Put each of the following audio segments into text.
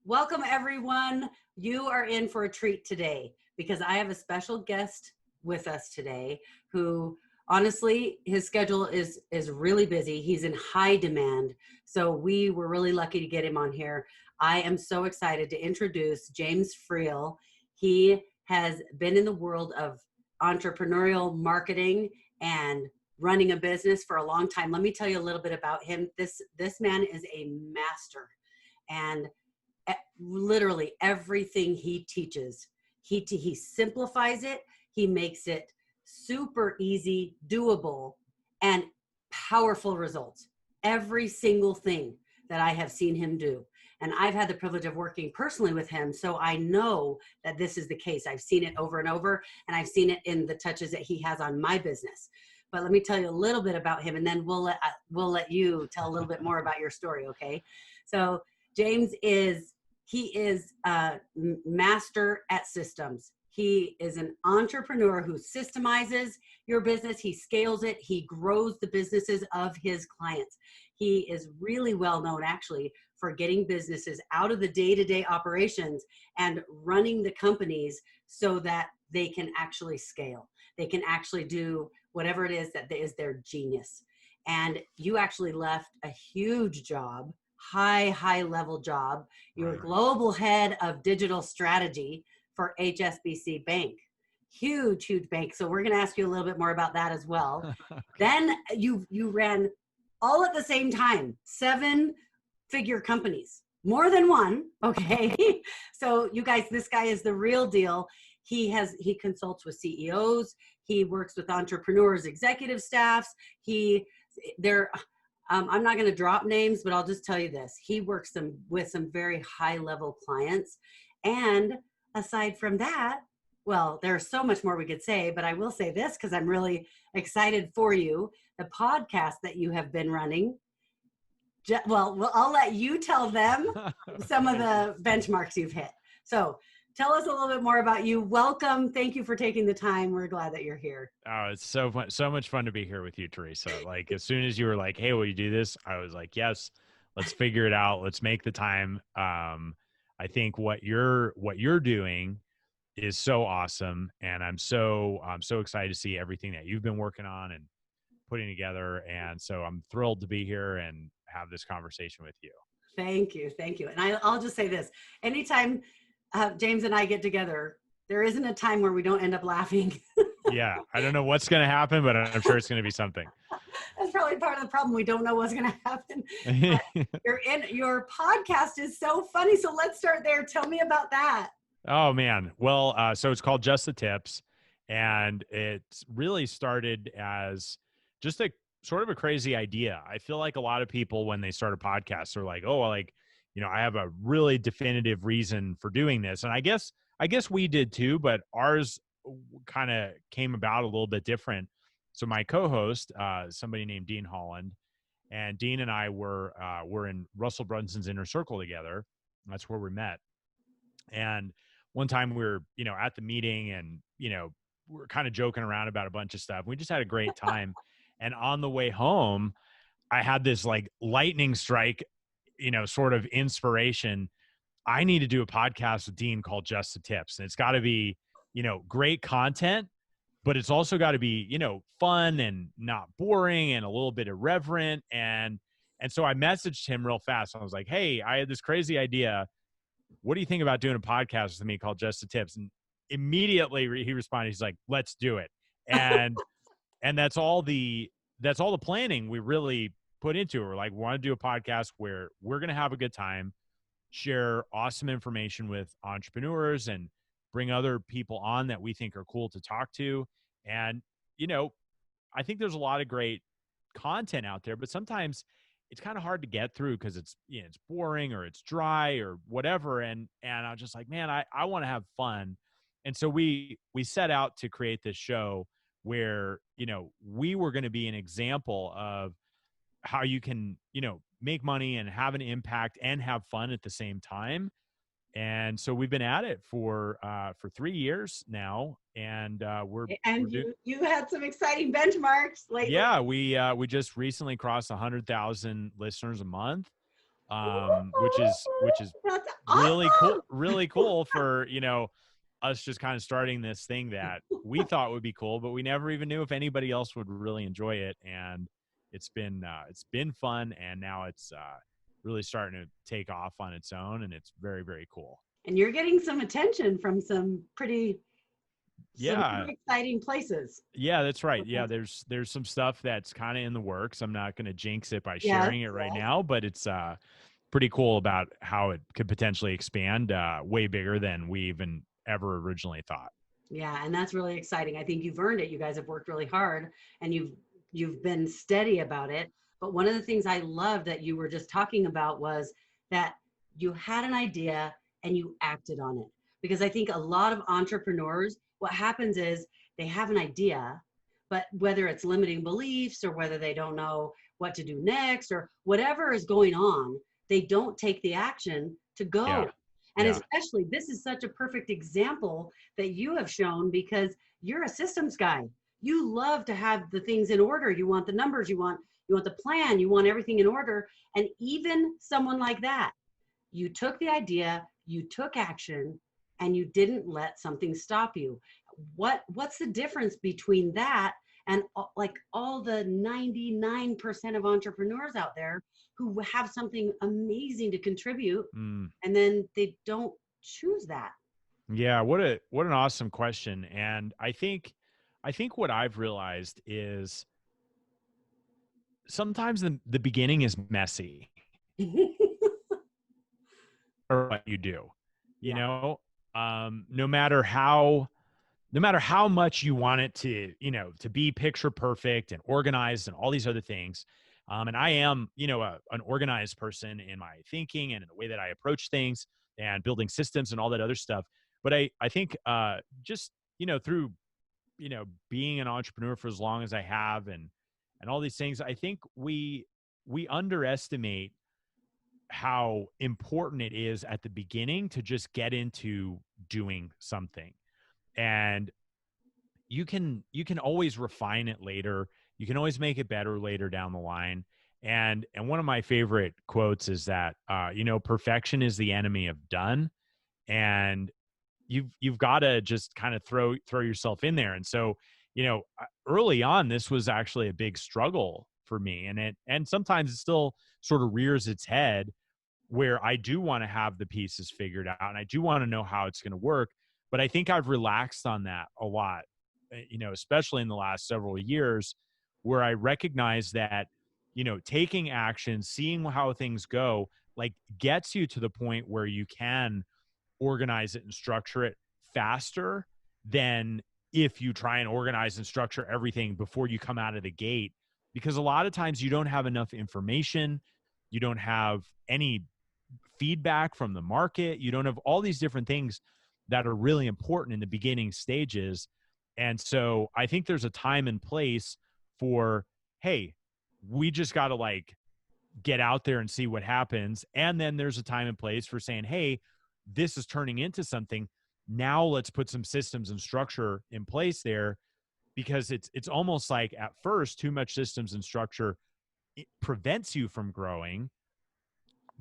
Welcome, everyone. You are in for a treat today because I have a special guest with us today who, honestly, his schedule is really busy. He's in high demand. So we were really lucky to get him on here. I am so excited to introduce James Friel. He has been in the world of entrepreneurial marketing and running a business for a long time. Let me tell you a little bit about him. This man is a master, and literally everything he teaches, he simplifies it. He makes it super easy, doable, and powerful results. Every single thing that I have seen him do. And I've had the privilege of working personally with him, so I know that this is the case. I've seen it over and over, and I've seen it in the touches that he has on my business. But let me tell you a little bit about him, and then we'll let you tell a little bit more about your story, okay? So James is a master at systems. He is an entrepreneur who systemizes your business. He scales it. He grows the businesses of his clients. He is really well known, actually, for getting businesses out of the day-to-day operations and running the companies so that they can actually scale. They can actually do whatever it is that is their genius. And you actually left a huge job, high level job. You're Right. global head of digital strategy for HSBC Bank. Huge bank. So we're going to ask you a little bit more about that as well. Okay. Then you ran all at the same time, 7-figure companies, more than one. Okay. So you guys, this guy is the real deal. He consults with CEOs. He works with entrepreneurs, executive staffs. I'm not going to drop names, but I'll just tell you this. He works with some very high level clients. And aside from that, well, there's so much more we could say, but I will say this because I'm really excited for you. The podcast that you have been running, well, I'll let you tell them some of the benchmarks you've hit. So tell us a little bit more about you. Welcome. Thank you for taking the time. We're glad that you're here. Oh, it's so fun, so much fun to be here with you, Teresa. Like as soon as you were like, "Hey, will you do this?" I was like, "Yes, let's figure it out. Let's make the time." I think what you're doing is so awesome, and I'm so excited to see everything that you've been working on and putting together. And so I'm thrilled to be here and have this conversation with you. Thank you. And I'll just say this. Anytime James and I get together, there isn't a time where we don't end up laughing. Yeah, I don't know what's going to happen, but I'm sure it's going to be something. That's probably part of the problem. We don't know what's going to happen. But your podcast is so funny. So let's start there. Tell me about that. Oh man. Well, so it's called Just the Tips, and it really started as just a sort of a crazy idea. I feel like a lot of people, when they start a podcast, they're like, "Oh, like, I have a really definitive reason for doing this." And I guess we did too, but ours kind of came about a little bit different. So my co-host, somebody named Dean Holland, and Dean and I were in Russell Brunson's inner circle together. That's where we met. And one time we were, at the meeting, and, we were kind of joking around about a bunch of stuff. We just had a great time. And on the way home, I had this like lightning strike, sort of inspiration. I need to do a podcast with Dean called Just the Tips. And it's got to be, great content, but it's also got to be, fun and not boring and a little bit irreverent. And so I messaged him real fast. I was like, "Hey, I had this crazy idea. What do you think about doing a podcast with me called Just the Tips?" And immediately he responded. He's like, "Let's do it." And that's all the planning we really put into it. We're like, we want to do a podcast where we're going to have a good time, share awesome information with entrepreneurs, and bring other people on that we think are cool to talk to. And, I think there's a lot of great content out there, but sometimes it's kind of hard to get through because it's boring or it's dry or whatever. And I was just like, man, I want to have fun. And so we set out to create this show where, we were going to be an example of how you can, make money and have an impact and have fun at the same time. And so we've been at it for 3 years now, and you had some exciting benchmarks lately. Yeah, we just recently crossed 100,000 listeners a month, which is That's awesome. really cool for, us just kind of starting this thing that we thought would be cool, but we never even knew if anybody else would really enjoy it. And it's been fun, and now it's really starting to take off on its own, and it's very, very cool. And you're getting some attention from some pretty Yeah. exciting places. Yeah, that's right. Yeah, there's some stuff that's kind of in the works. I'm not going to jinx it by Yes, sharing it right yes. now, but it's pretty cool about how it could potentially expand way bigger than we even ever originally thought. Yeah, and that's really exciting. I think you've earned it. You guys have worked really hard, and you've been steady about it. But one of the things I love that you were just talking about was that you had an idea and you acted on it. Because I think a lot of entrepreneurs, what happens is they have an idea, but whether it's limiting beliefs or whether they don't know what to do next or whatever is going on, they don't take the action to go. Yeah. And Yeah. especially, this is such a perfect example that you have shown because you're a systems guy. You love to have the things in order. You want the numbers, you want the plan, you want everything in order. And even someone like that, you took the idea, you took action, and you didn't let something stop you. What's the difference between that and like all the 99% of entrepreneurs out there who have something amazing to contribute Mm. and then they don't choose that? Yeah, what an awesome question. And I think what I've realized is sometimes the beginning is messy or what you do. You Yeah. know, no matter how much you want it to, to be picture perfect and organized and all these other things. And I am, an organized person in my thinking and in the way that I approach things and building systems and all that other stuff. But I think just, through, being an entrepreneur for as long as I have and all these things, I think we underestimate how important it is at the beginning to just get into doing something. And you can always refine it later. You can always make it better later down the line. And one of my favorite quotes is that perfection is the enemy of done. And you've got to just kind of throw yourself in there. And so, early on, this was actually a big struggle for me, and sometimes it still sort of rears its head, where I do want to have the pieces figured out and I do want to know how it's going to work. But I think I've relaxed on that a lot, especially in the last several years, where I recognize that, taking action, seeing how things go, like gets you to the point where you can organize it and structure it faster than if you try and organize and structure everything before you come out of the gate. Because a lot of times you don't have enough information, you don't have any feedback from the market, you don't have all these different things that are really important in the beginning stages. And so I think there's a time and place for, hey, we just got to like get out there and see what happens. And then there's a time and place for saying, hey, this is turning into something. Now let's put some systems and structure in place there, because it's almost like at first too much systems and structure, it prevents you from growing.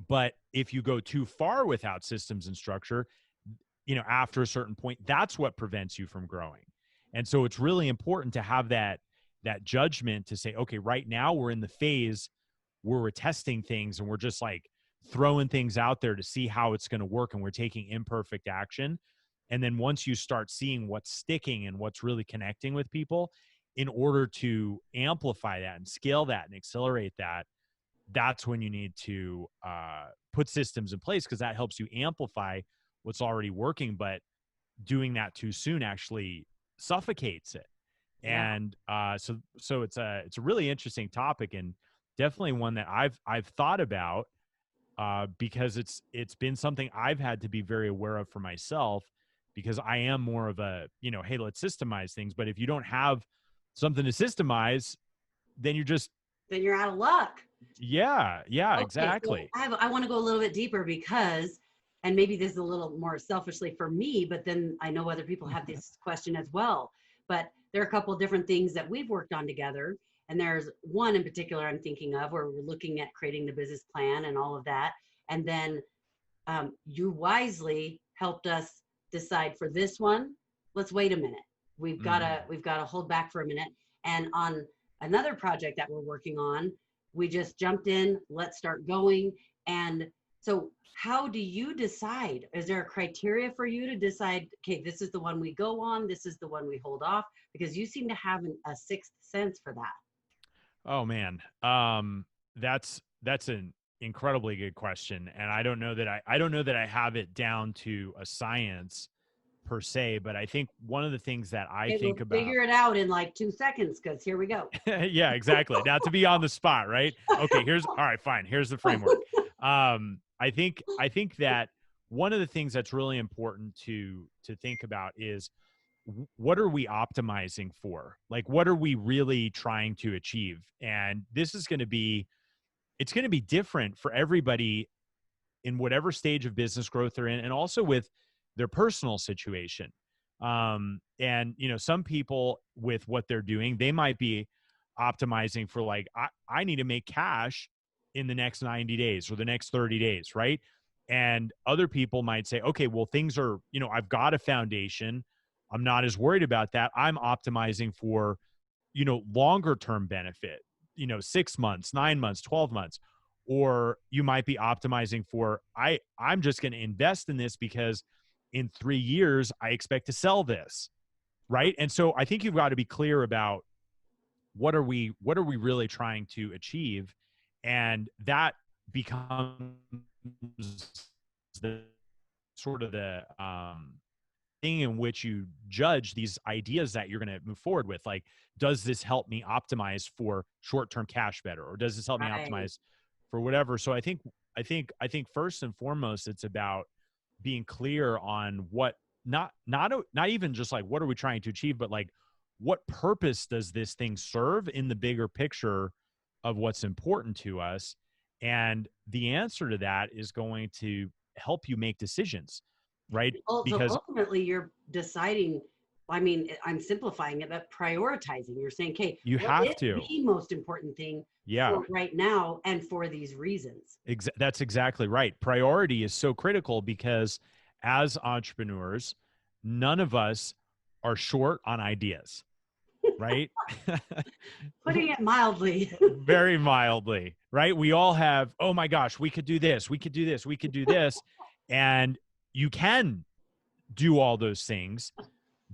But if you go too far without systems and structure, after a certain point, that's what prevents you from growing. And so it's really important to have that judgment to say, okay, right now we're in the phase where we're testing things and we're just like throwing things out there to see how it's going to work, and we're taking imperfect action. And then once you start seeing what's sticking and what's really connecting with people, in order to amplify that and scale that and accelerate that, that's when you need to put systems in place, because that helps you amplify what's already working. But doing that too soon actually suffocates it. Yeah. And so it's a really interesting topic, and definitely one that I've thought about, because it's been something I've had to be very aware of for myself, because I am more of a, hey, let's systemize things. But if you don't have something to systemize, then Then you're out of luck. yeah, Okay, so exactly. I want to go a little bit deeper because, and maybe this is a little more selfishly for me, but then I know other people have this question as well. But there are a couple of different things that we've worked on together. And there's one in particular I'm thinking of where we're looking at creating the business plan and all of that. And then you wisely helped us decide for this one, let's wait a minute. We've got to hold back for a minute. And on another project that we're working on, we just jumped in, let's start going. And so how do you decide? Is there a criteria for you to decide, okay, this is the one we go on, this is the one we hold off? Because you seem to have a sixth sense for that. Oh man. That's an incredibly good question. And I don't know that I have it down to a science per se, but I think one of the things that I think about, figure it out in like 2 seconds, because here we go. yeah, exactly. Now to be on the spot, right? Okay, all right, fine. Here's the framework. I think that one of the things that's really important to think about is what are we optimizing for? Like, what are we really trying to achieve? And this is going to be, it's going to be different for everybody in whatever stage of business growth they're in, and also with their personal situation. And, you know, some people with what they're doing, they might be optimizing for like, I need to make cash in the next 90 days or the next 30 days, right? And other people might say, okay, well, things are, you know, I've got a foundation. I'm not as worried about that. I'm optimizing for, you know, longer term benefit, you know, 6 months, 9 months, 12 months. Or you might be optimizing for, I'm just going to invest in this because in 3 years, I expect to sell this. Right. And so I think you've got to be clear about what are we really trying to achieve? And that becomes the sort of the thing in which you judge these ideas that you're going to move forward with. Like, does this help me optimize for short-term cash better? Or does this help me optimize for whatever? So I think first and foremost, it's about being clear on what, not even just like, what are we trying to achieve, but like, what purpose does this thing serve in the bigger picture of what's important to us? And the answer to that is going to help you make decisions, right? Because ultimately you're deciding, I mean, I'm simplifying it, but prioritizing. You're saying, okay, you have to, the most important thing for right now and for these reasons. That's exactly right. Priority is so critical because as entrepreneurs, none of us are short on ideas, right? Putting it mildly. Very mildly, right? We all have, oh my gosh, we could do this, we could do this, we could do this. And you can do all those things,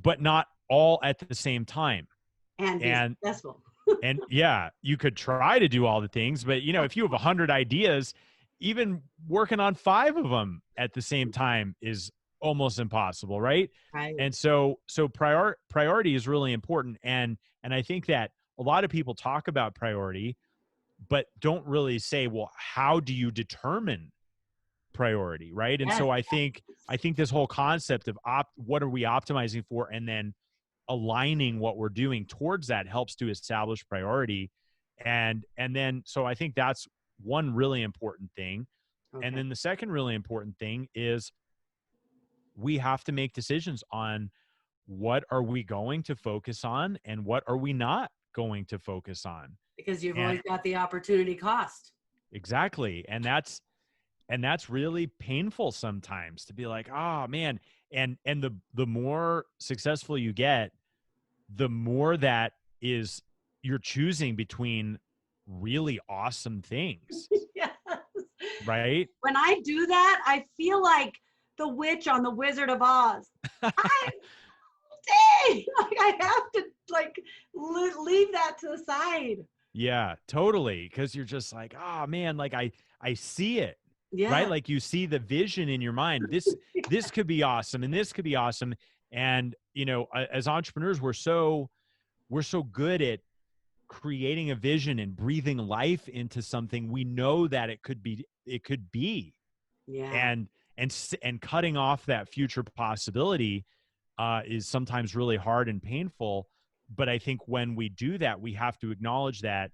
but not all at the same time. And be successful. And yeah, you could try to do all the things, but you know, if you have 100 ideas, even working on 5 of them at the same time is almost impossible, right? And so priority is really important. And I think that a lot of people talk about priority, but don't really say, well, how do you determine priority, right? And so I think this whole concept of what are we optimizing for, and then aligning what we're doing towards that helps to establish priority. And then, so I think that's one really important thing. Okay. And then the second really important thing is we have to make decisions on what are we going to focus on and what are we not going to focus on. Because you've always got the opportunity cost. Exactly. And that's really painful sometimes to be like, oh man. And the more successful you get, the more that is you're choosing between really awesome things. Yes. Right? When I do that, I feel like the witch on the Wizard of Oz. I have to like leave that to the side. Yeah, totally. Because you're just like, oh man, like I see it. Yeah. Right? Like you see the vision in your mind. This could be awesome, and this could be awesome. And you know, as entrepreneurs, we're so good at creating a vision and breathing life into something we know that it could be. Yeah. And cutting off that future possibility is sometimes really hard and painful. But I think when we do that, we have to acknowledge that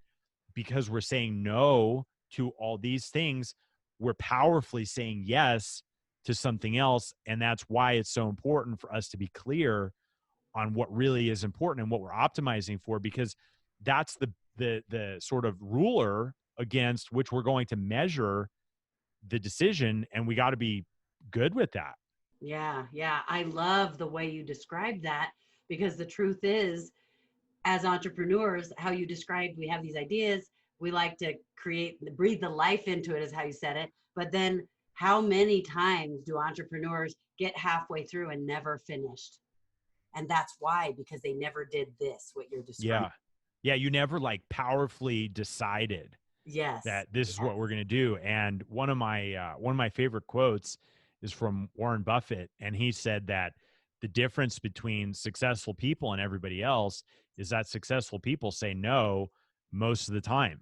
because we're saying no to all these things, we're powerfully saying yes to something else. And that's why it's so important for us to be clear on what really is important and what we're optimizing for, because that's the sort of ruler against which we're going to measure the decision, and we got to be good with that. Yeah, yeah. I love the way you described that, because the truth is, as entrepreneurs, how you described, we have these ideas, we like to create, breathe the life into it, is how you said it. But then how many times do entrepreneurs get halfway through and never finished? And that's why, because they never did this, what you're describing. Yeah. Yeah. You never like powerfully decided Yes. that this is what we're going to do. And one of my favorite quotes is from Warren Buffett. And he said that the difference between successful people and everybody else is that successful people say no most of the time.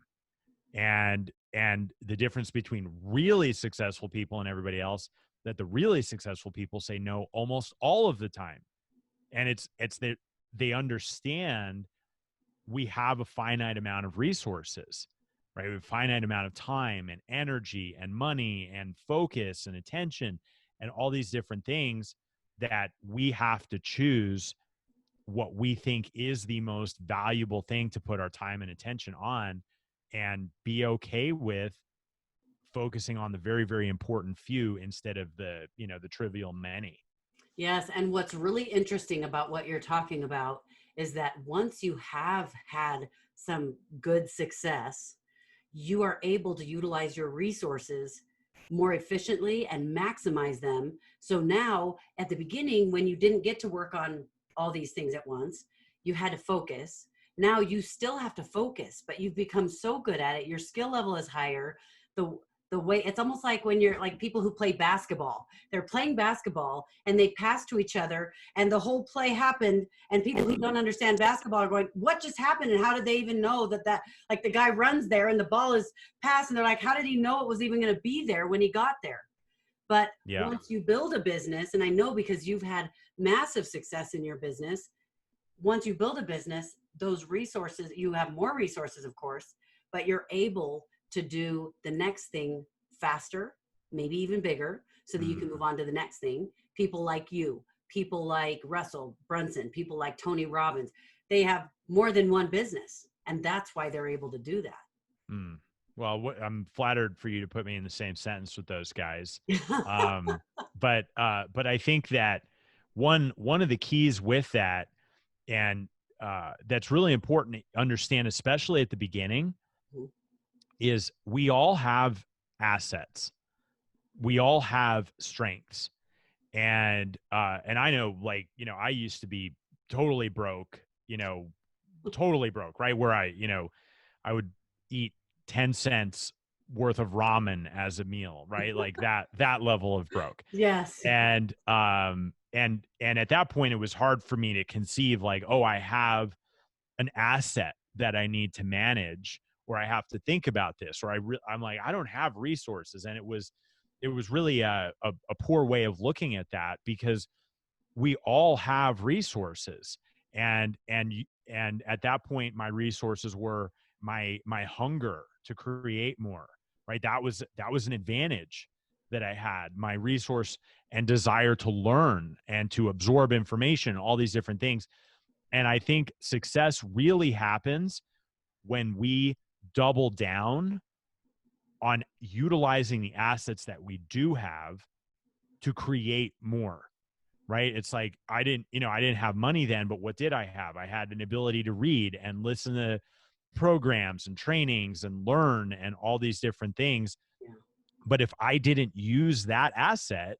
And the difference between really successful people and everybody else, that the really successful people say no almost all of the time. And it's that they understand we have a finite amount of resources, right? We have a finite amount of time and energy and money and focus and attention and all these different things, that we have to choose what we think is the most valuable thing to put our time and attention on, and be okay with focusing on the very, very important few instead of the, the trivial many. Yes. And what's really interesting about what you're talking about is that once you have had some good success, you are able to utilize your resources more efficiently and maximize them. So now at the beginning, when you didn't get to work on all these things at once, you had to focus. Now you still have to focus, but you've become so good at it. Your skill level is higher. The way, it's almost like when you're like people who play basketball, they're playing basketball and they pass to each other and the whole play happened, and people who don't understand basketball are going, what just happened? And how did they even know that like the guy runs there and the ball is passed, and they're like, how did he know it was even going to be there when he got there? But Yeah. once you build a business, and I know because you've had massive success in your business, once you build a business, those resources, you have more resources, of course, but you're able to do the next thing faster, maybe even bigger, so that you can move on to the next thing. People like you, people like Russell Brunson, people like Tony Robbins, they have more than one business, and that's why they're able to do that. Well, I'm flattered for you to put me in the same sentence with those guys. But I think that one of the keys with that, and that's really important to understand, especially at the beginning, is we all have assets. We all have strengths. And I know, like, I used to be totally broke, totally broke, right? Where I would eat 10 cents worth of ramen as a meal, right? Like that level of broke. Yes. And at that point, it was hard for me to conceive like, oh, I have an asset that I need to manage, or I have to think about this, or I'm like, I don't have resources. And it was really a poor way of looking at that, because we all have resources. And at that point, my resources were my hunger to create more, right? That was an advantage that I had, my resource and desire to learn and to absorb information, all these different things. And I think success really happens when we double down on utilizing the assets that we do have to create more, right? It's like, I didn't have money then, but what did I have? I had an ability to read and listen to programs and trainings and learn and all these different things. Yeah. But if I didn't use that asset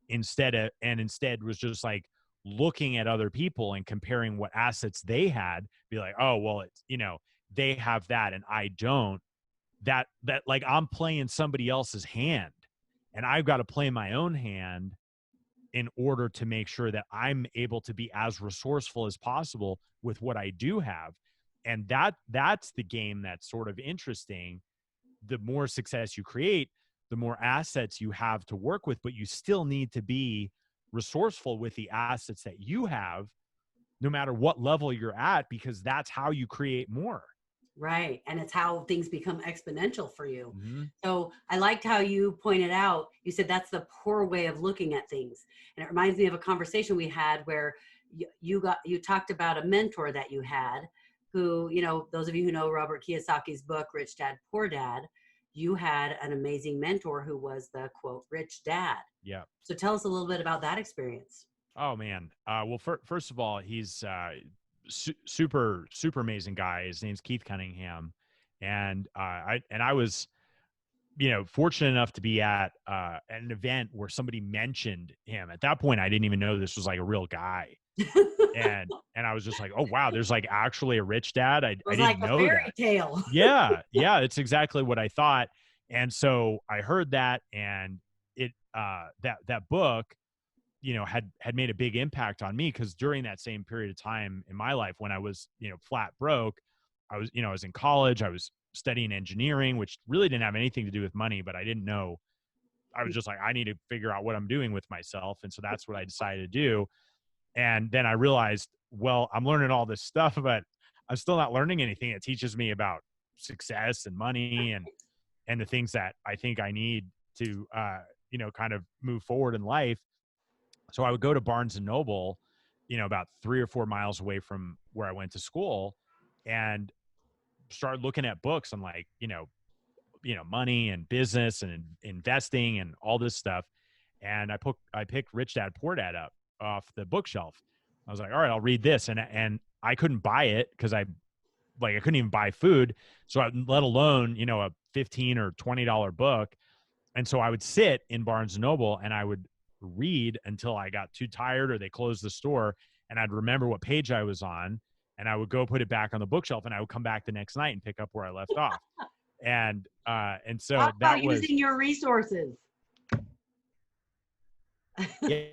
instead was just like looking at other people and comparing what assets they had, be like, oh, well, it's, they have that and I don't, that like I'm playing somebody else's hand, and I've got to play my own hand in order to make sure that I'm able to be as resourceful as possible with what I do have. And that's the game that's sort of interesting. The more success you create, the more assets you have to work with, but you still need to be resourceful with the assets that you have, no matter what level you're at, because that's how you create more. Right. And it's how things become exponential for you. Mm-hmm. So I liked how you pointed out, you said that's the poor way of looking at things. And it reminds me of a conversation we had where you talked about a mentor that you had who, you know, those of you who know Robert Kiyosaki's book, Rich Dad, Poor Dad, you had an amazing mentor who was the quote, rich dad. Yeah. So tell us a little bit about that experience. Oh man. Well, first of all, he's super amazing guy. His name's Keith Cunningham, and I was, you know, fortunate enough to be at an event where somebody mentioned him. At that point, I didn't even know this was like a real guy, and I was just like, oh wow, there's like actually a rich dad. I was didn't like a know fairy that. tale. Yeah, yeah, it's exactly what I thought. And so I heard that, and it that book, you know, had made a big impact on me, because during that same period of time in my life when I was, you know, flat broke, I was, you know, I was in college, I was studying engineering, which really didn't have anything to do with money, but I didn't know. I was just like, I need to figure out what I'm doing with myself. And so that's what I decided to do. And then I realized, well, I'm learning all this stuff, but I'm still not learning anything that teaches me about success and money and the things that I think I need to, you know, kind of move forward in life. So I would go to Barnes and Noble, you know, about 3 or 4 miles away from where I went to school, and start looking at books on, like, money and business and investing and all this stuff. And I picked Rich Dad Poor Dad up off the bookshelf. I was like, all right, I'll read this. And I couldn't buy it because I couldn't even buy food. So let alone, you know, a $15 or $20 book. And so I would sit in Barnes and Noble and I would read until I got too tired or they closed the store, and I'd remember what page I was on, and I would go put it back on the bookshelf, and I would come back the next night and pick up where I left off. And so Talk that about was, using your resources. yeah,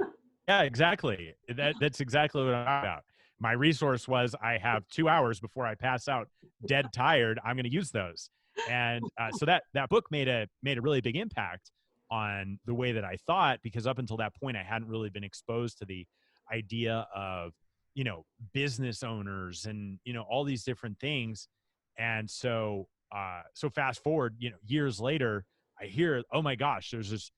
yeah, exactly. That's exactly what I'm about. My resource was, I have 2 hours before I pass out dead tired. I'm going to use those. And so that book made a really big impact on the way that I thought, because up until that point, I hadn't really been exposed to the idea of, you know, business owners and, you know, all these different things. And so, so fast forward, you know, years later, I hear, oh my gosh, there's this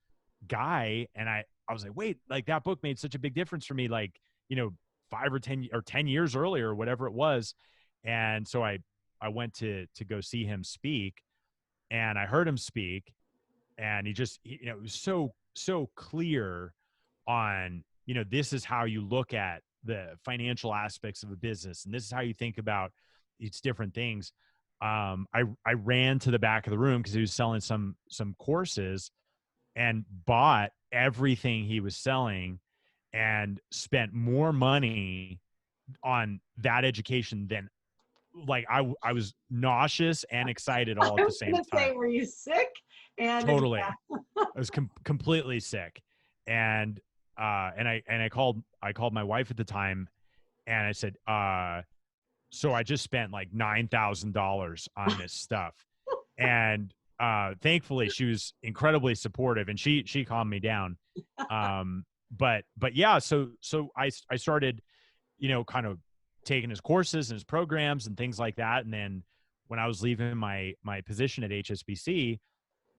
guy. And I was like, wait, like that book made such a big difference for me, like, you know, 5 or 10 years earlier, or whatever it was. And so I went to go see him speak, and I heard him speak, and you know, it was so clear on, you know, this is how you look at the financial aspects of a business, and this is how you think about these different things. I ran to the back of the room because he was selling some courses, and bought everything he was selling, and spent more money on that education than, like, I was nauseous and excited all at I the was same going to say, time. were you sick? And Totally. I was completely sick. And I called my wife at the time, and I said, so I just spent like $9,000 on this stuff. And thankfully she was incredibly supportive, and she calmed me down. But yeah, so I started, you know, kind of taking his courses and his programs and things like that. And then when I was leaving my position at HSBC,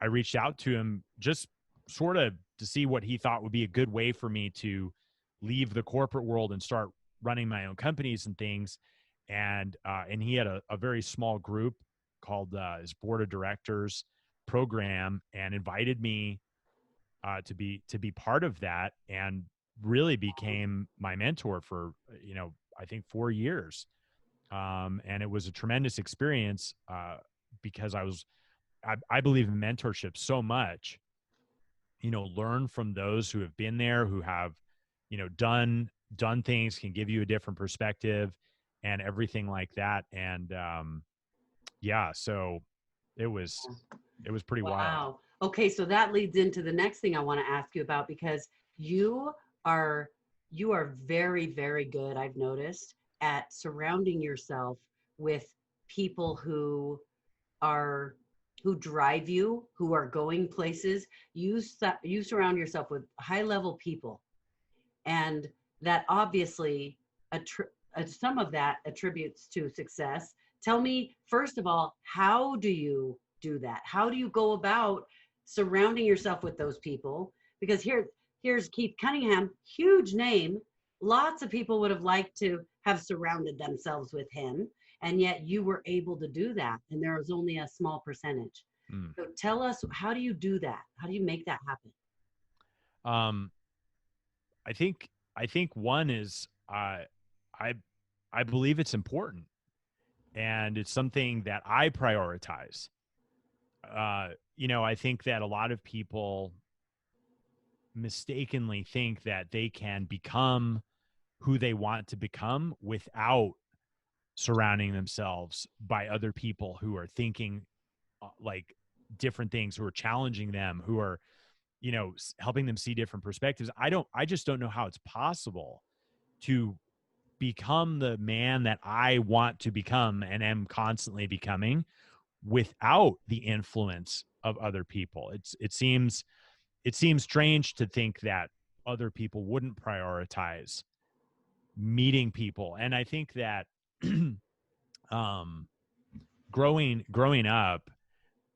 I reached out to him just sort of to see what he thought would be a good way for me to leave the corporate world and start running my own companies and things. And he had a very small group called his board of directors program, and invited me to be part of that, and really became my mentor for, you know, I think 4 years. And it was a tremendous experience, because I believe in mentorship so much. You know, learn from those who have been there, who have, you know, done things, can give you a different perspective and everything like that. And yeah, so it was pretty wild. wow. Okay, so that leads into the next thing I want to ask you about, because you are very, very good, I've noticed, at surrounding yourself with people are who drive you, who are going places. You surround yourself with high level people, and that obviously some of that attributes to success. Tell me, first of all, how do you do that? How do you go about surrounding yourself with those people? Because here's Keith Cunningham, huge name. Lots of people would have liked to have surrounded themselves with him. And yet you were able to do that. And there was only a small percentage. Mm. So tell us, how do you do that? How do you make that happen? Um, I think one is I I believe it's important, and it's something that I prioritize. I think that a lot of people mistakenly think that they can become who they want to become without surrounding themselves by other people who are thinking like different things, who are challenging them, who are helping them see different perspectives. I just don't know how it's possible to become the man that I want to become and am constantly becoming without the influence of other people. It seems strange to think that other people wouldn't prioritize meeting people. And I think that um growing up,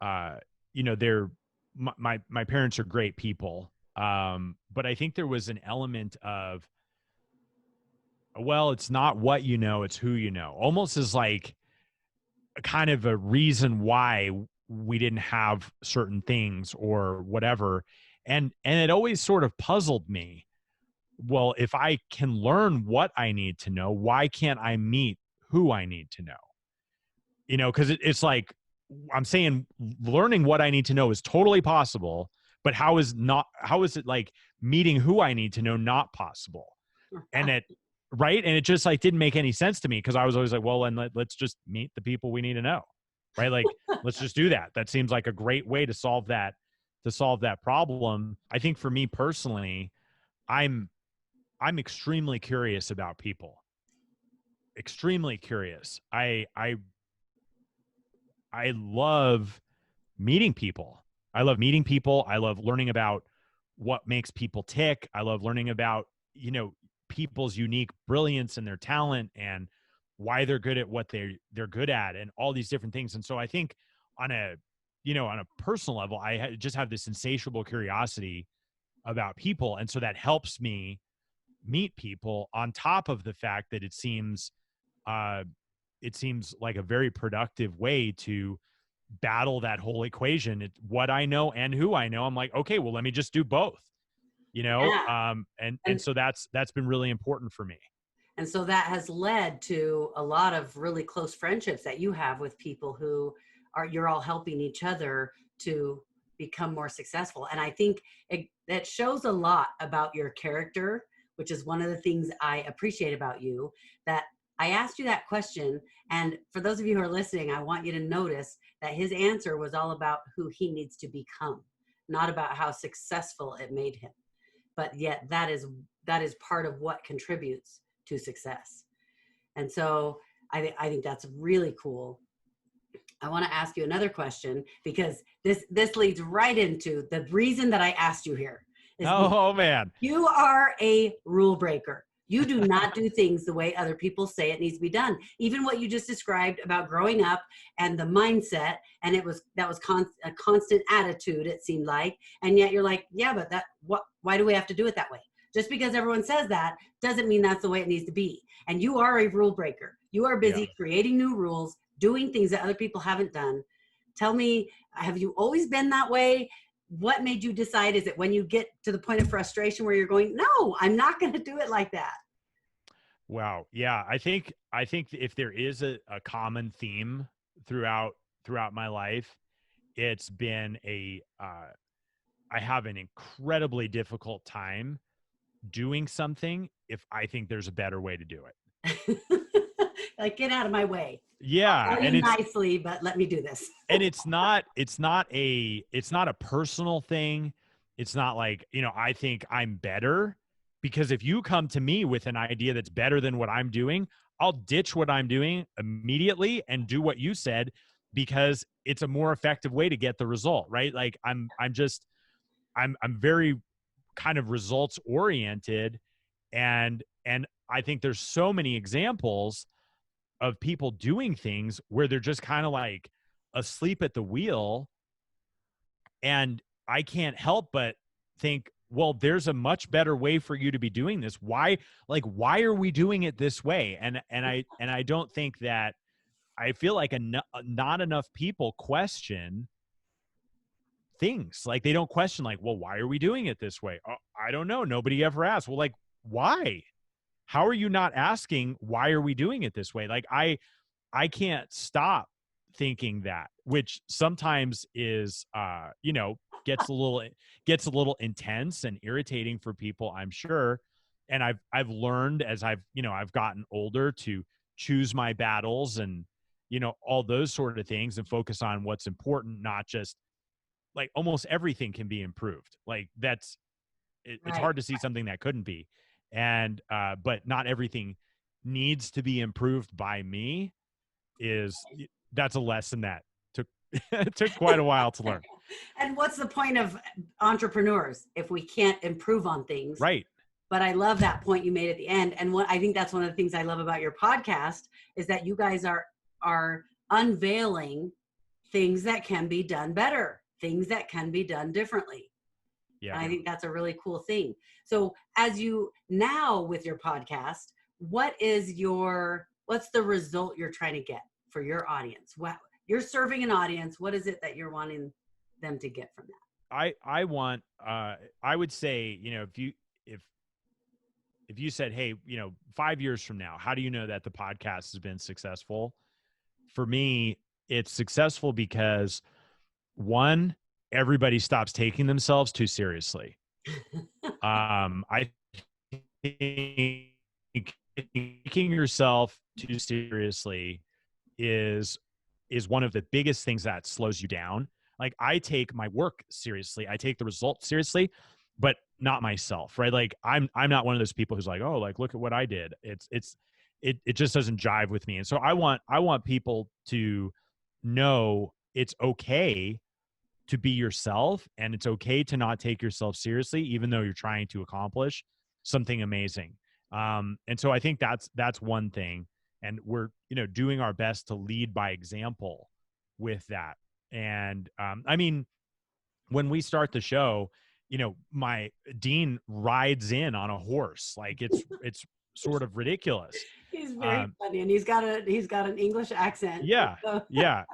uh they're my parents are great people, but I think there was an element of, well, it's not what you know, it's who you know, almost as like a kind of a reason why we didn't have certain things or whatever. And it always sort of puzzled me. Well, if I can learn what I need to know, why can't I meet who I need to know? Because it's like, I'm saying learning what I need to know is totally possible, but how is it like meeting who I need to know not possible? And it, right. And it just like didn't make any sense to me, because I was always like, well, then let's just meet the people we need to know. Right. Like, let's just do that. That seems like a great way to solve that problem. I think for me personally, I'm extremely curious about people. Extremely curious. I love meeting people. I love meeting people. I love learning about what makes people tick. I love learning about, people's unique brilliance and their talent, and why they're good at what they're good at, and all these different things. And so I think on a personal level, I just have this insatiable curiosity about people. And so that helps me meet people, on top of the fact that uh, it seems like a very productive way to battle that whole equation. It's what I know and who I know. I'm like, okay, well, let me just do both, Yeah. and so that's been really important for me. And so that has led to a lot of really close friendships that you have with people who you're all helping each other to become more successful. And I think that shows a lot about your character, which is one of the things I appreciate about you, that I asked you that question. And for those of you who are listening, I want you to notice that his answer was all about who he needs to become, not about how successful it made him. But yet that is part of what contributes to success. And so I think that's really cool. I want to ask you another question, because this leads right into the reason that I asked you here is Oh man. you are a rule breaker. You do not do things the way other people say it needs to be done. Even what you just described about growing up and the mindset, and that was a constant attitude, it seemed like. And yet you're like, yeah, but why do we have to do it that way? Just because everyone says that doesn't mean that's the way it needs to be. And you are a rule breaker. You are busy creating new rules, doing things that other people haven't done. Tell me, have you always been that way? What made you decide? Is it when you get to the point of frustration where you're going, no, I'm not going to do it like that? Wow. Yeah. I think if there is a common theme throughout my life, it's been I have an incredibly difficult time doing something if I think there's a better way to do it. Like, get out of my way. Yeah. I'll tell you nicely, but let me do this. And it's not a personal thing. It's not like, I think I'm better, because if you come to me with an idea that's better than what I'm doing, I'll ditch what I'm doing immediately and do what you said, because it's a more effective way to get the result, right? Like I'm very kind of results oriented, and I think there's so many examples of people doing things where they're just kind of like asleep at the wheel. And I can't help but think, well, there's a much better way for you to be doing this. Why are we doing it this way? And I don't think that I feel like not enough people question things. Like they don't question like, well, why are we doing it this way? Oh, I don't know. Nobody ever asked. Well, like, why? How are you not asking why are we doing it this way? Like I can't stop thinking that, which sometimes is gets a little intense and irritating for people, I'm sure. And I've learned as I've gotten older to choose my battles and all those sort of things and focus on what's important, not just like almost everything can be improved. Like it's Right. hard to see something that couldn't be. And but not everything needs to be improved by me is that's a lesson that took took quite a while to learn. And what's the point of entrepreneurs if we can't improve on things? Right. But I love that point you made at the end. And what I think that's one of the things I love about your podcast is that you guys are unveiling things that can be done better, things that can be done differently. Yeah. And I think that's a really cool thing. So as you now with your podcast, what's the result you're trying to get for your audience? What you're serving an audience, what is it that you're wanting them to get from that? I want I would say, if you said, hey, 5 years from now, how do you know that the podcast has been successful? For me, it's successful because one, everybody stops taking themselves too seriously. I think taking yourself too seriously is one of the biggest things that slows you down. Like I take my work seriously, I take the results seriously, but not myself, right? Like I'm not one of those people who's like, oh, like look at what I did. It just doesn't jive with me. And so I want people to know it's okay to be yourself, and it's okay to not take yourself seriously, even though you're trying to accomplish something amazing. And so I think that's one thing, and we're doing our best to lead by example with that. And I mean, when we start the show, my Dean rides in on a horse, like it's sort of ridiculous. He's very funny, and he's got an English accent. Yeah, yeah.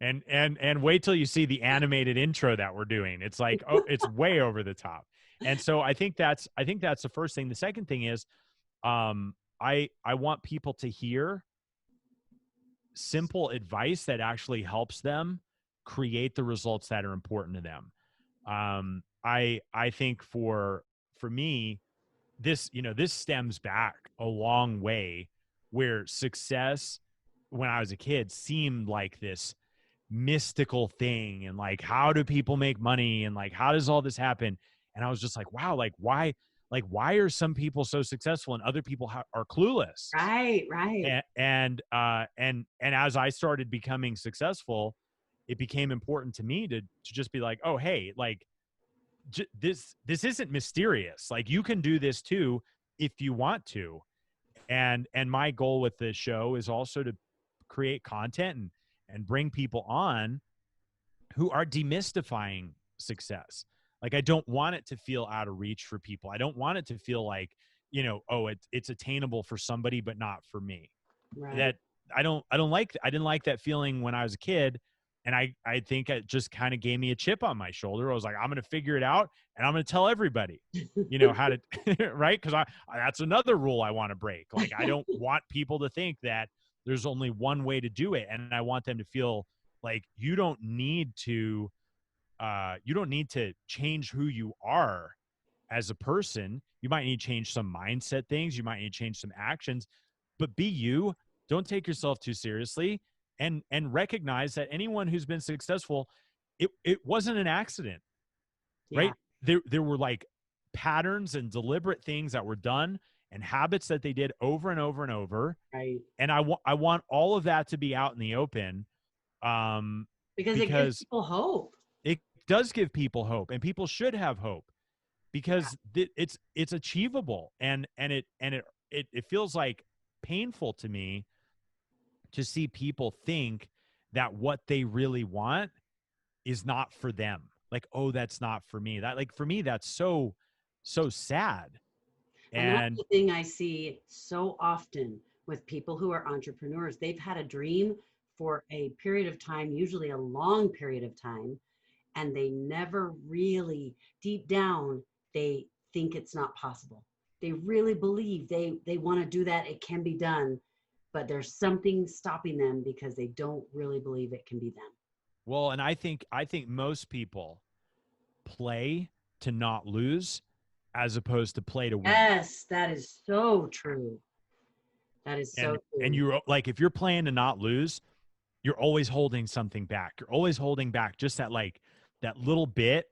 And wait till you see the animated intro that we're doing. It's like, oh, it's way over the top. And so I think that's the first thing. The second thing is I want people to hear simple advice that actually helps them create the results that are important to them. I think for me, this stems back a long way, where success when I was a kid seemed like this mystical thing, and like, how do people make money, and like, how does all this happen? And I was just like, wow, like why are some people so successful and other people are clueless? Right. And as I started becoming successful, it became important to me to just be like, oh, hey, like this isn't mysterious. Like you can do this too if you want to. And my goal with this show is also to create content and bring people on who are demystifying success. Like I don't want it to feel out of reach for people. I don't want it to feel like, oh, it's attainable for somebody but not for me. Right. That I didn't like that feeling when I was a kid. And I think it just kind of gave me a chip on my shoulder. I was like, I'm going to figure it out, and I'm going to tell everybody, how to, right? Because that's another rule I want to break. Like, I don't want people to think that there's only one way to do it. And I want them to feel like you don't need to change who you are as a person. You might need to change some mindset things. You might need to change some actions, but be you. Don't take yourself too seriously, and recognize that anyone who's been successful, it wasn't an accident, right? There were like patterns and deliberate things that were done and habits that they did over and over and over. Right. And I want all of that to be out in the open, because it gives people hope. It does give people hope, and people should have hope, because it's achievable, and it feels like painful to me to see people think that what they really want is not for them. Like, oh, that's not for me. That, like, for me, that's so sad. And that's the thing I see so often with people who are entrepreneurs. They've had a dream for a period of time, usually a long period of time, and they never really, deep down, they think it's not possible. They really believe they want to do that. It can be done, but there's something stopping them because they don't really believe it can be done. Well, and I think most people play to not lose as opposed to play to win. Yes, that is so true. That is so And true. you're like, if you're playing to not lose, you're always holding something back. You're always holding back just that little bit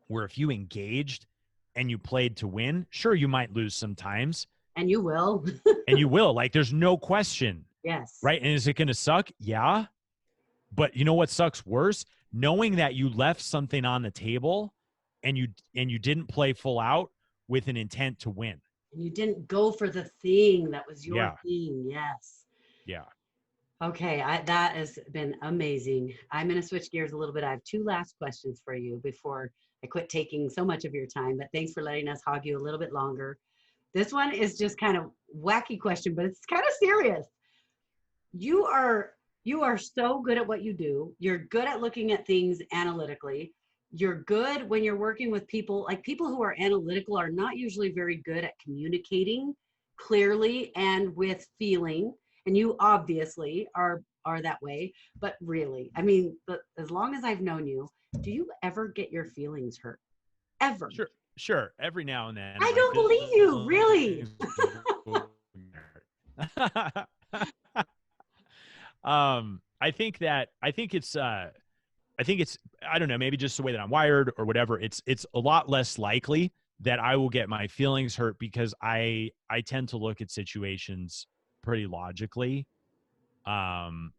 where if you engaged and you played to win, sure, you might lose sometimes. And you will. And you will. Like, there's no question. Yes. Right. And is it going to suck? Yeah. But you know what sucks worse? Knowing that you left something on the table and you didn't play full out with an intent to win. And you didn't go for the thing that was your Yeah. thing. Yes. Yeah. Okay, that has been amazing. I'm going to switch gears a little bit. I have two last questions for you before I quit taking so much of your time, but thanks for letting us hog you a little bit longer. This one is just kind of wacky question, but it's kind of serious. You are so good at what you do. You're good at looking at things analytically. You're good when you're working with people. Like, people who are analytical are not usually very good at communicating clearly and with feeling. And you obviously are that way. But really, I mean, but as long as I've known you, do you ever get your feelings hurt? Ever? Sure. Every now and then. I don't believe you, really. I think it's I don't know, maybe just the way that I'm wired or whatever. It's a lot less likely that I will get my feelings hurt because I tend to look at situations pretty logically. And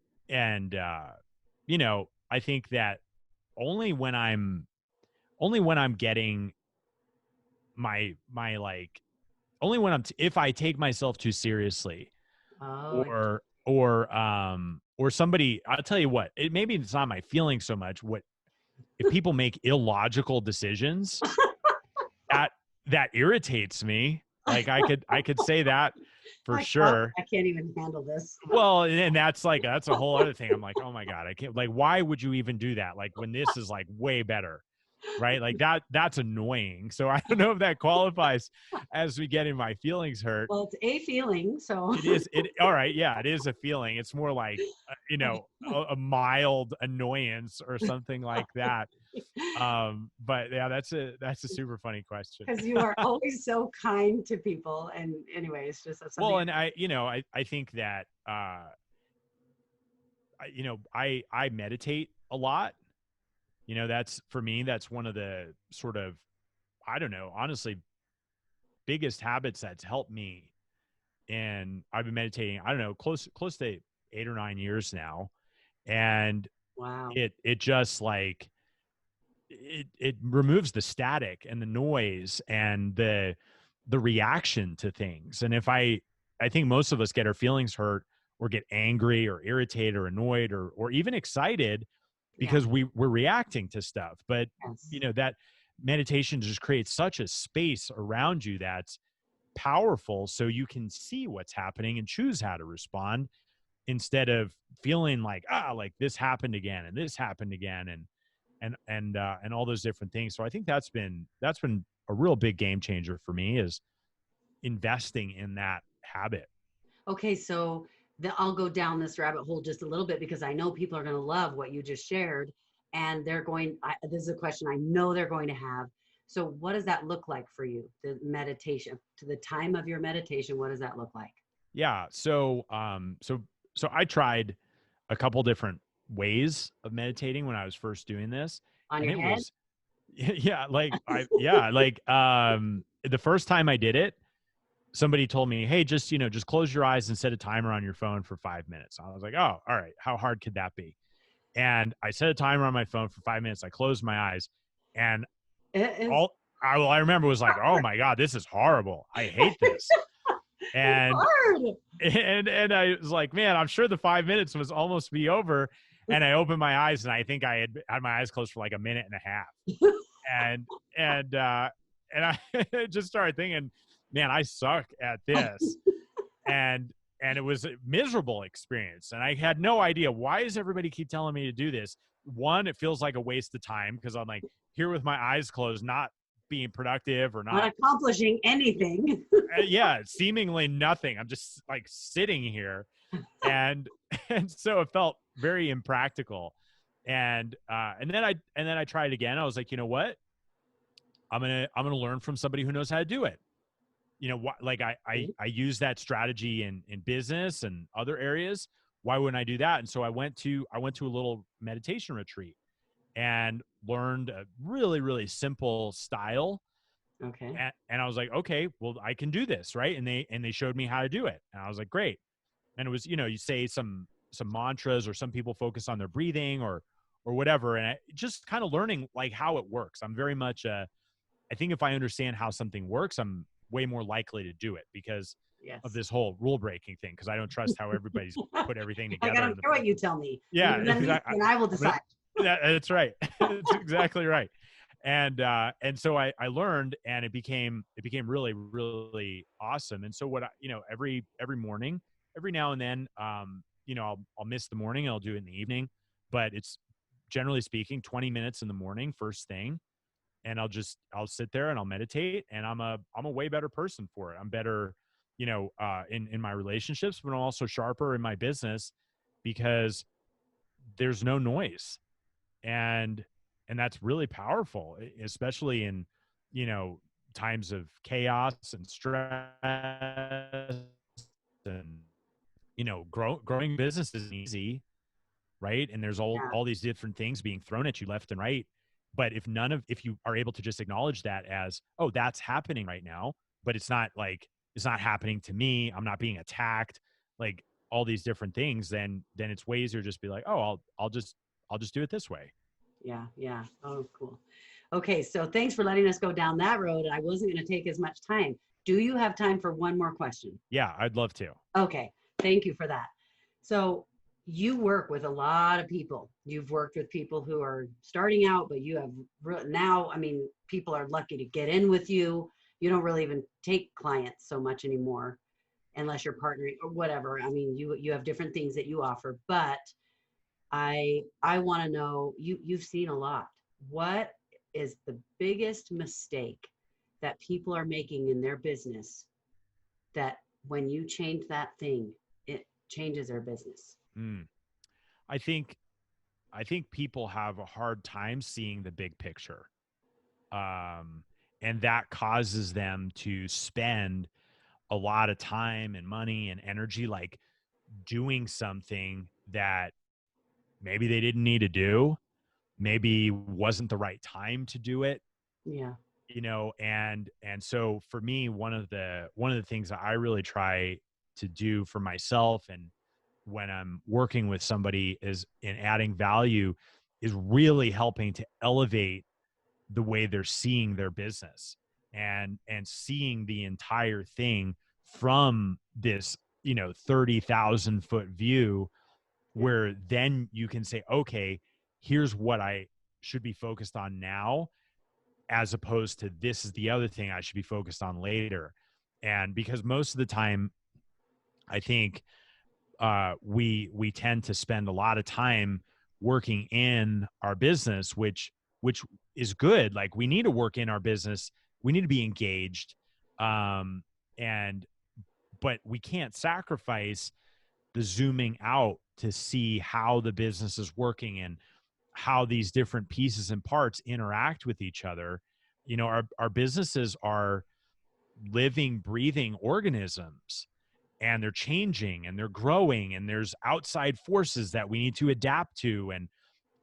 you know, I think that only when I'm getting my like only when if I take myself too seriously, Oh, or somebody, I'll tell you what, maybe it's not my feelings so much. What if people make illogical decisions? that irritates me. Like, I could say that for sure. I can't even handle this. Well, and that's a whole other thing. I'm like, oh my God, I can't, like, why would you even do that? Like, when this is like way better, right? Like, that's annoying. So I don't know if that qualifies as we getting my feelings hurt. Well, it's a feeling, so. All right. Yeah, it is a feeling. It's more like, you know, a mild annoyance or something like that. But yeah, that's a super funny question. Because you are always so kind to people. And anyways, just something. Well, and I think that, I meditate a lot. You know, that's, for me, that's one of the sort of, I don't know, honestly, biggest habits that's helped me. And I've been meditating, I don't know, close to 8 or 9 years now. And wow, it just like, it removes the static and the noise and the reaction to things. And if I think most of us get our feelings hurt or get angry or irritated or annoyed or even excited because we're reacting to stuff. But yes. you know, that meditation just creates such a space around you that's powerful, so you can see what's happening and choose how to respond instead of feeling like, like this happened again and this happened again and all those different things. So I think that's been a real big game changer for me, is investing in that habit. Okay, so I'll go down this rabbit hole just a little bit because I know people are going to love what you just shared, and they're going. This is a question I know they're going to have. So, what does that look like for you? The meditation, to the time of your meditation, what does that look like? Yeah. So I tried a couple different ways of meditating when I was first doing this, On and your it head? was, yeah, like the first time I did it, somebody told me, hey, just close your eyes and set a timer on your phone for 5 minutes. I was like, oh, all right, how hard could that be? And I set a timer on my phone for 5 minutes. I closed my eyes, and all I remember was like, oh my God, this is horrible. I hate this. And hard. and I was like, man, I'm sure the 5 minutes was almost be over. And I opened my eyes, and I think I had my eyes closed for like a minute and a half. And I just started thinking, man, I suck at this. And and it was a miserable experience. And I had no idea, why does everybody keep telling me to do this? One, it feels like a waste of time because I'm like here with my eyes closed, not being productive or Not not, accomplishing anything. yeah, seemingly nothing. I'm just like sitting here, and and so it felt very impractical. And then I tried again. I was like, you know what? I'm gonna learn from somebody who knows how to do it. You know what? Like I use that strategy in business and other areas. Why wouldn't I do that? And so I went to a little meditation retreat and learned a really, really simple style. Okay. And I was like, okay, well, I can do this, right? And they showed me how to do it, and I was like, great. And it was, you say some mantras, or some people focus on their breathing or whatever, and just kind of learning like how it works. I'm very much I think if I understand how something works, I'm way more likely to do it because of Yes. this whole rule breaking thing. Because I don't trust how everybody's put everything Like, I together don't in the care what you tell me. yeah, Leave it to me, and I will decide. that's right. That's exactly right. And so I learned, and it became really, really awesome. And so what every morning, every now and then, I'll miss the morning, I'll do it in the evening, but it's generally speaking 20 minutes in the morning, first thing. And I'll sit there and I'll meditate, and I'm a way better person for it. I'm better, in my relationships, but I'm also sharper in my business because there's no noise. And that's really powerful, especially in, you know, times of chaos and stress. And, growing business isn't easy, right? And there's Yeah. all these different things being thrown at you left and right. But if you are able to just acknowledge that as, oh, that's happening right now, but it's not happening to me, I'm not being attacked, like all these different things, then it's way easier to just be like, oh, I'll just do it this way. Yeah. Yeah. Oh, cool. Okay. So thanks for letting us go down that road. I wasn't going to take as much time. Do you have time for one more question? Yeah, I'd love to. Okay. Thank you for that. So you work with a lot of people. You've worked with people who are starting out, but you have now, I mean, people are lucky to get in with you. You don't really even take clients so much anymore unless you're partnering or whatever. I mean, you have different things that you offer, but I want to know, you've seen a lot. What is the biggest mistake that people are making in their business that when you change that thing, it changes their business? Mm. I think people have a hard time seeing the big picture. Um, and that causes them to spend a lot of time and money and energy, like doing something that maybe they didn't need to do, maybe wasn't the right time to do it, Yeah. and so for me, one of the things that I really try to do for myself, and when I'm working with somebody, is in adding value, is really helping to elevate the way they're seeing their business, and seeing the entire thing from this 30,000-foot view, Yeah. where then you can say, okay, here's what I should be focused on now, as opposed to this is the other thing I should be focused on later. And because most of the time, I think we tend to spend a lot of time working in our business, which is good. Like, we need to work in our business, we need to be engaged, um, and but we can't sacrifice the zooming out to see how the business is working and how these different pieces and parts interact with each other. Our businesses are living, breathing organisms, and they're changing and they're growing, and there's outside forces that we need to adapt to, and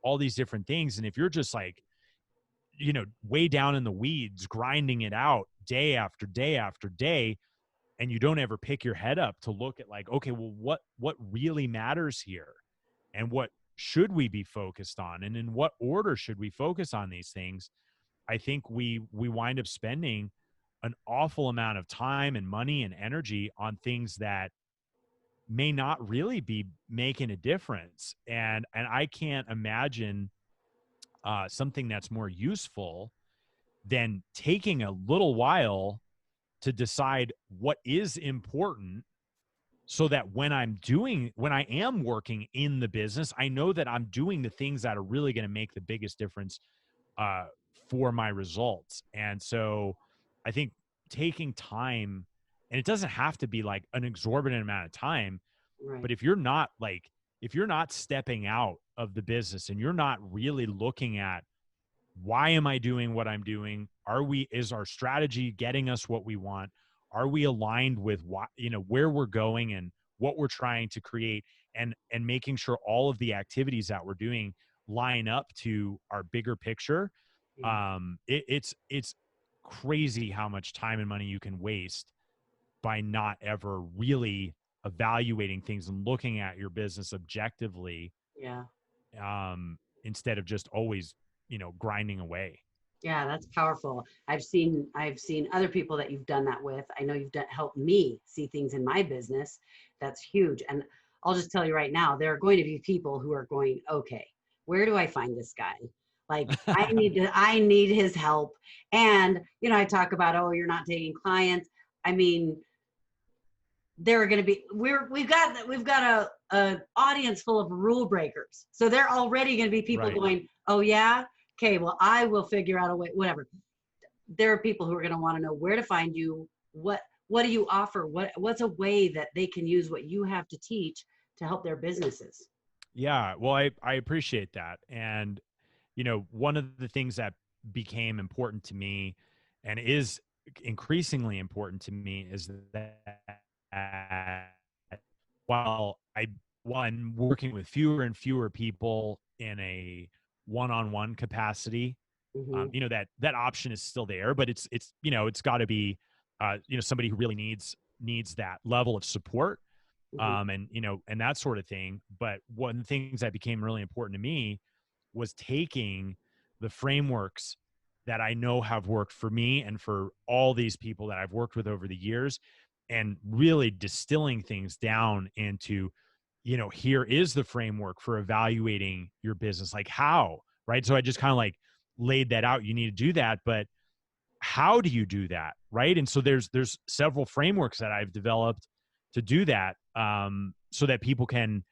all these different things. And if you're just like, way down in the weeds, grinding it out day after day after day, and you don't ever pick your head up to look at, like, okay, well, what really matters here, and what should we be focused on, and in what order should we focus on these things, I think we wind up spending an awful amount of time and money and energy on things that may not really be making a difference. And I can't imagine something that's more useful than taking a little while to decide what is important, so that when I am working in the business, I know that I'm doing the things that are really going to make the biggest difference uh, for my results. And so I think taking time, and it doesn't have to be like an exorbitant amount of time, Right. but if you're not stepping out of the business and you're not really looking at, why am I doing what I'm doing? Is our strategy getting us what we want? Are we aligned with what, where we're going and what we're trying to create, and making sure all of the activities that we're doing line up to our bigger picture? Yeah. It's crazy how much time and money you can waste by not ever really evaluating things and looking at your business objectively, Yeah. instead of just always, grinding away. Yeah, that's powerful. I've seen other people that you've done that with. I know you've helped me see things in my business. That's huge. And I'll just tell you right now, there are going to be people who are going, okay, where do I find this guy? Like I need his help. And I talk about, oh, you're not taking clients. I mean, there are going to be we've got a audience full of rule breakers, so they're already going to be people Right. going, oh yeah, okay, well, I will figure out a way, whatever. There are people who are going to want to know where to find you, what do you offer, what's a way that they can use what you have to teach to help their businesses. Yeah. Well, I appreciate that. And, one of the things that became important to me and is increasingly important to me is that while I while I'm working with fewer and fewer people in a one-on-one capacity, Hmm. that option is still there, but it's got to be, somebody who really needs that level of support, Hmm. and that sort of thing. But one of the things that became really important to me was taking the frameworks that I know have worked for me and for all these people that I've worked with over the years, and really distilling things down into, here is the framework for evaluating your business. Like, how, right? So I just kind of like laid that out. You need to do that, but how do you do that, right? And so there's several frameworks that I've developed to do that, so that people can,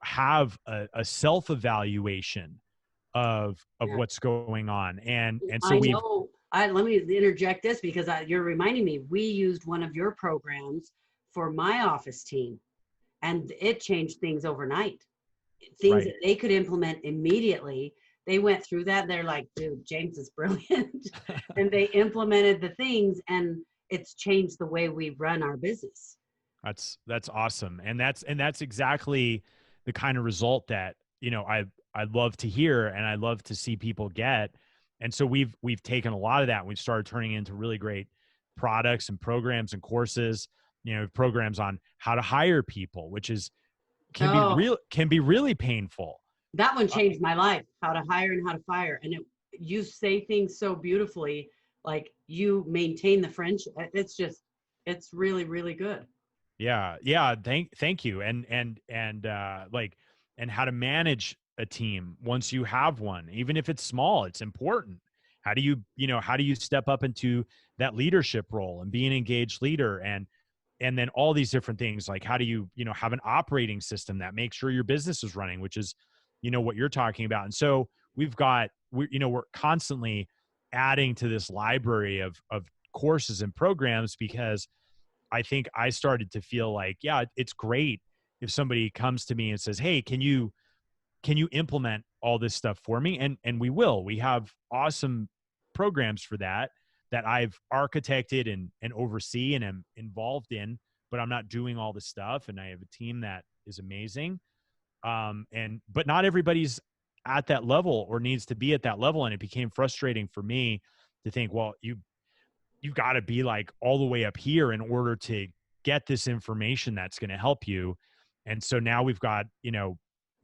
have a self evaluation of Yeah, what's going on. And so I we've know. Let me interject this because you're reminding me, we used one of your programs for my office team, and it changed things overnight. Things right. that they could implement immediately. They went through that. They're like, dude, James is brilliant. And they implemented the things, and it's changed the way we run our business. That's awesome. And that's exactly the kind of result that, I love to hear and I love to see people get. And so we've taken a lot of that and we've started turning into really great products and programs and courses, programs on how to hire people, which is Oh, can be really painful. that one Uh, changed my life, how to hire and how to fire. And you say things so beautifully, like you maintain the friendship. It's really, really good. Yeah, yeah. Thank you. And how to manage a team once you have one, even if it's small, it's important. How do you step up into that leadership role and be an engaged leader, and then all these different things, like how do you, have an operating system that makes sure your business is running, which is, what you're talking about. And so we're constantly adding to this library of courses and programs, because I think I started to feel like, yeah, it's great if somebody comes to me and says, "Hey, can you implement all this stuff for me?" And we will. We have awesome programs for that I've architected and oversee and am involved in, but I'm not doing all the stuff. And I have a team that is amazing. But not everybody's at that level or needs to be at that level. And it became frustrating for me to think, well, you've got to be like all the way up here in order to get this information that's going to help you. And so now we've got,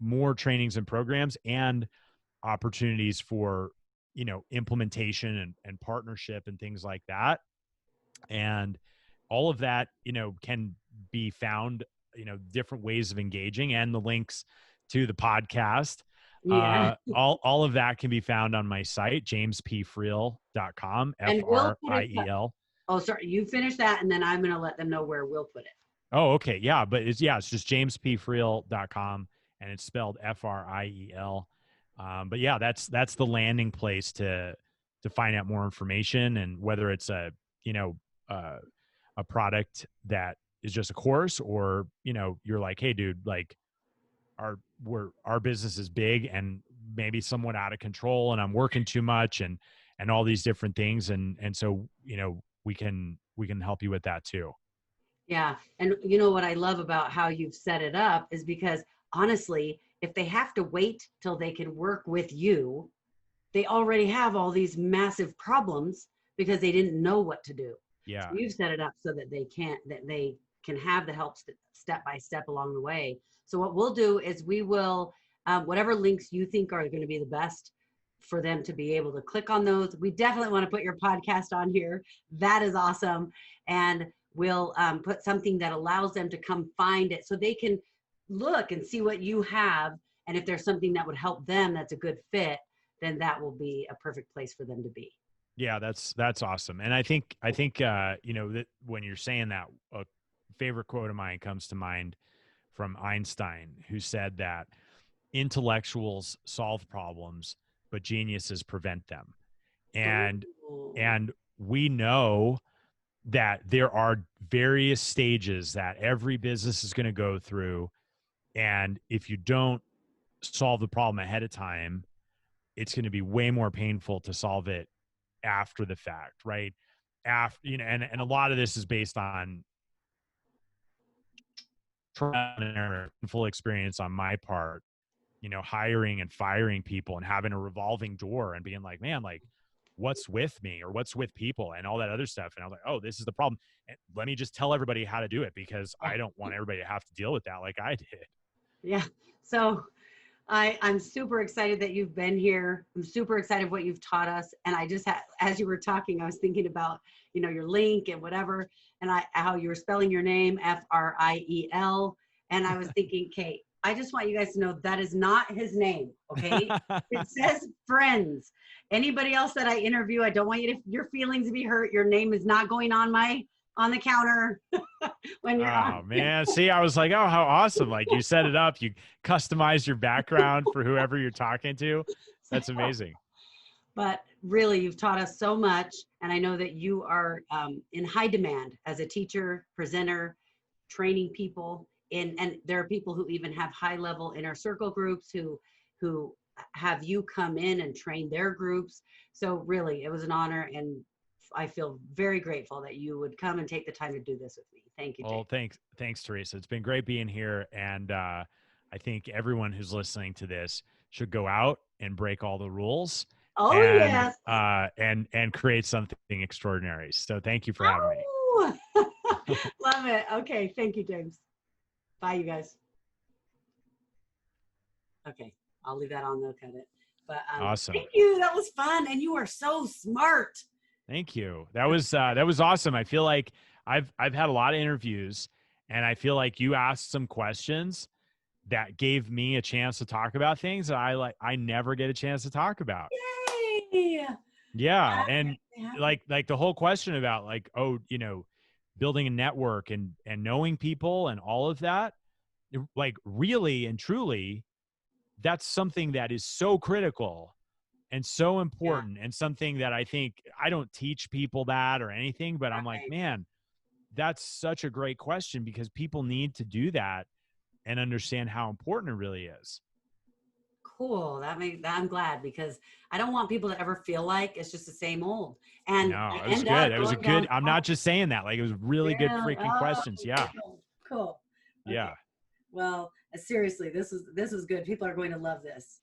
more trainings and programs and opportunities for, implementation and partnership and things like that. And all of that, can be found, different ways of engaging, and the links to the podcast. Yeah. All of that can be found on my site, jamespfriel.com, And we'll put it, Friel. oh, sorry, you finish that, and then I'm going to let them know where we'll put it. Oh, okay. Yeah. But it's just jamespfriel.com, and it's spelled Friel. But yeah, that's the landing place to find out more information, and whether it's you know, uh, a product that is just a course, or, you're like, hey dude, like our business is big and maybe somewhat out of control, and I'm working too much, and all these different things. And so, we can help you with that too. Yeah. And you know what I love about how you've set it up is because honestly, if they have to wait till they can work with you, they already have all these massive problems because they didn't know what to do. So Yeah. you've set it up so that they can have the help step by step along the way. So what we'll do is we will, whatever links you think are going to be the best for them to be able to click on those. We definitely want to put your podcast on here. That is awesome. And we'll put something that allows them to come find it so they can look and see what you have. And if there's something that would help them, that's a good fit, then that will be a perfect place for them to be. Yeah, that's awesome. And I think that when you're saying that, a favorite quote of mine comes to mind from Einstein, who said that intellectuals solve problems, but geniuses prevent them. And Ooh. and we know that there are various stages that every business is going to go through, and if you don't solve the problem ahead of time, it's going to be way more painful to solve it after the fact, right? After, and a lot of this is based on trial and error, full experience on my part, hiring and firing people and having a revolving door and being like, man, like, what's with me or what's with people and all that other stuff. And I was like, oh, this is the problem. And let me just tell everybody how to do it, because Yeah. I don't want everybody to have to deal with that like I did. Yeah. So I'm super excited that you've been here. I'm super excited what you've taught us. And I just had, as you were talking, I was thinking about, your link and whatever, and how you were spelling your name, Friel. And I was thinking, Kate, I just want you guys to know that is not his name. Okay. It says friends. Anybody else that I interview, I don't want your feelings to be hurt. Your name is not going on the counter when you're Oh on. man. See, I was like, oh, how awesome. Like, you set it up, you customize your background for whoever you're talking to. That's amazing. But really, you've taught us so much. And I know that you are in high demand as a teacher, presenter, training people. And there are people who even have high level inner circle groups who have you come in and train their groups. So really, it was an honor. And I feel very grateful that you would come and take the time to do this with me. Thank you, Well, Jay. thanks, Teresa. It's been great being here. And I think everyone who's listening to this should go out and break all the rules, Oh, and yes. and create something extraordinary. So thank you for having me. Oh, love it. Okay. Thank you, James. Bye, you guys. Okay, I'll leave that on. They'll cut it. But Awesome. thank you. That was fun, and you are so smart. Thank you. That was awesome. I feel like I've had a lot of interviews, and I feel like you asked some questions that gave me a chance to talk about things that I never get a chance to talk about. Yay! Yeah, and Yeah. like the whole question about, like, oh, building a network and knowing people and all of that, like, really and truly, that's something that is so critical and so Yeah. important, and something that I think I don't teach people that or anything, but I'm like, Right. man, that's such a great question, because people need to do that and understand how important it really is. Cool. I'm glad, because I don't want people to ever feel like it's just the same old, and No, I it was end good. up It was a going down. good, I'm not just saying that, like, it was really good Yeah. freaking Oh, questions. Yeah. cool. Cool. Okay. Yeah. Well, seriously, this is good. People are going to love this.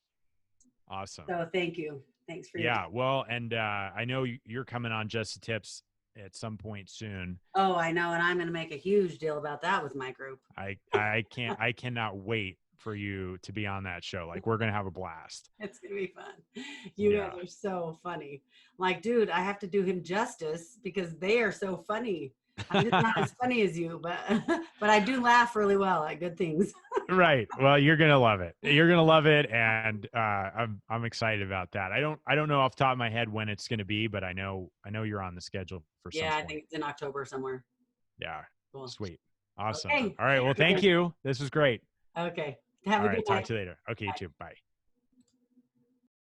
Awesome. So thank you. Thanks for your Yeah. time. Well, and I know you're coming on Just the Tips at some point soon. Oh, I know, and I'm going to make a huge deal about that with my group. I cannot wait for you to be on that show. Like, we're going to have a blast. It's gonna be fun. You guys Yeah. are so funny. Like, dude, I have to do him justice because they are so funny. I'm just not as funny as you, but but I do laugh really well at good things. Right. Well, you're gonna love it. You're gonna love it, and I'm excited about that. I don't know off the top of my head when it's gonna be, but I know you're on the schedule for some Yeah, I point. think it's in October somewhere. Yeah. Cool. Sweet. Awesome. Okay. All right. Well, thank you. This was great. Okay. Have All a right. good Talk night. to you later. Okay. You too. Bye.